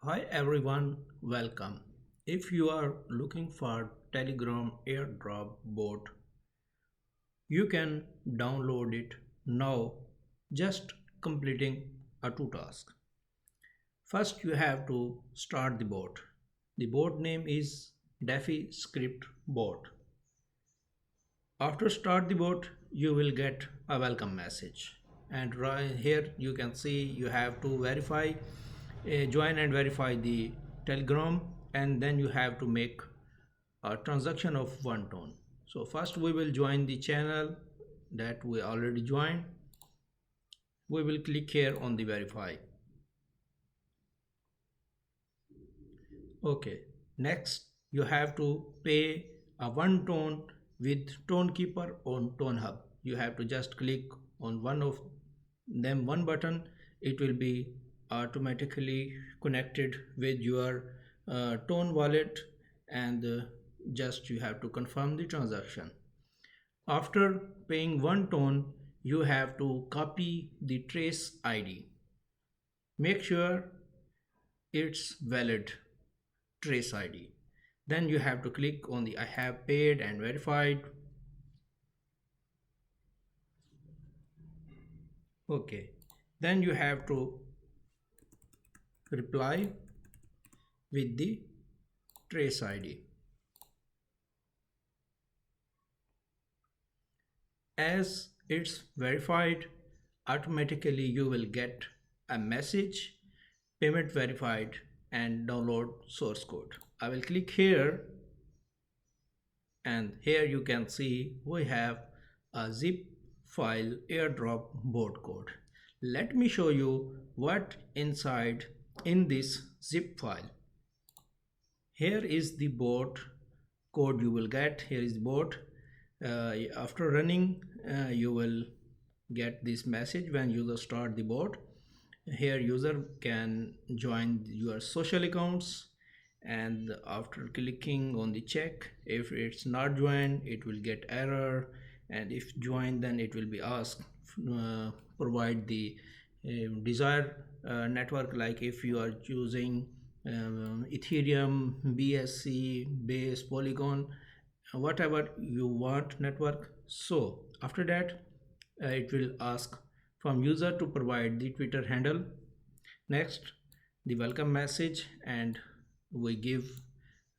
Hi everyone, welcome. If you are looking for Telegram Airdrop bot, you can download it now just completing a two task. First you have to start the bot. The bot name is Defi Script bot. After start the bot, you will get a welcome message. And right here you can see you have to verify, join and verify the Telegram, and then you have to make a transaction of one ton. So first we will join the channel that we already joined. We will click here on the verify. Okay, next you have to pay a one ton with tone keeper on tone hub. You have to just click on one of them, one button. It will be automatically connected with your tone wallet, and just you have to confirm the transaction. After paying one tone, you have to copy the trace ID. Make sure it's valid trace ID. Then you have to click on the I have paid and verified. Okay. Then you have to reply with the trace ID. As it's verified, automatically you will get a message, payment verified, and download source code. I will click here, and here you can see we have a zip file airdrop bot code. Let me show you what inside in this zip file. Here is the bot code you will get. Here is the bot. After running, you will get this message when user start the bot. Here user can join your social accounts, and after clicking on the check, if it's not joined, it will get error, and if joined, then it will be asked provide the desired network, like if you are choosing Ethereum, BSC, Base, Polygon, whatever you want network. So after that, it will ask from user to provide the Twitter handle. Next, the welcome message, and we give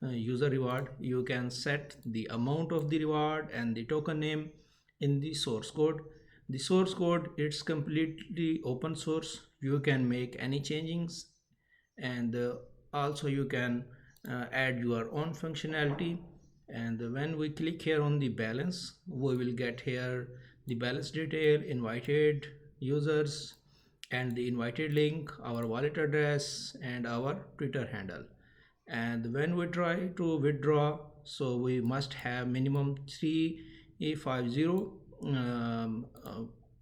user reward. You can set the amount of the reward and the token name in the source code. The source code, it's completely open source. You can make any changes, and also you can add your own functionality. And when we click here on the balance, we will get here the balance detail, invited users, and the invited link, our wallet address, and our Twitter handle. And when we try to withdraw, so we must have minimum 350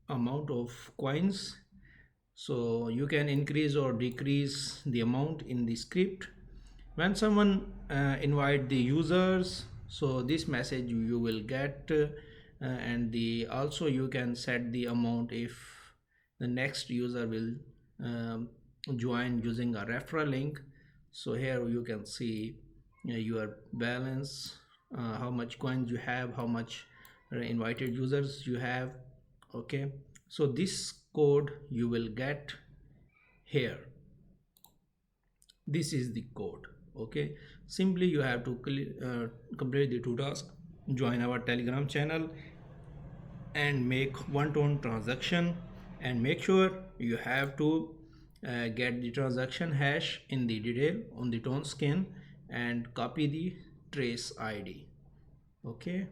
amount of coins. So you can increase or decrease the amount in the script. When someone invite the users, so this message you will get, and the also you can set the amount if the next user will join using a referral link. So here you can see your balance, how much coins you have, how much invited users you have. Okay, so this code you will get here. This is the code. Okay, simply you have to complete the two tasks: join our Telegram channel and make one tone transaction, and make sure you have to get the transaction hash in the detail on the tone skin, and copy the trace ID. Okay.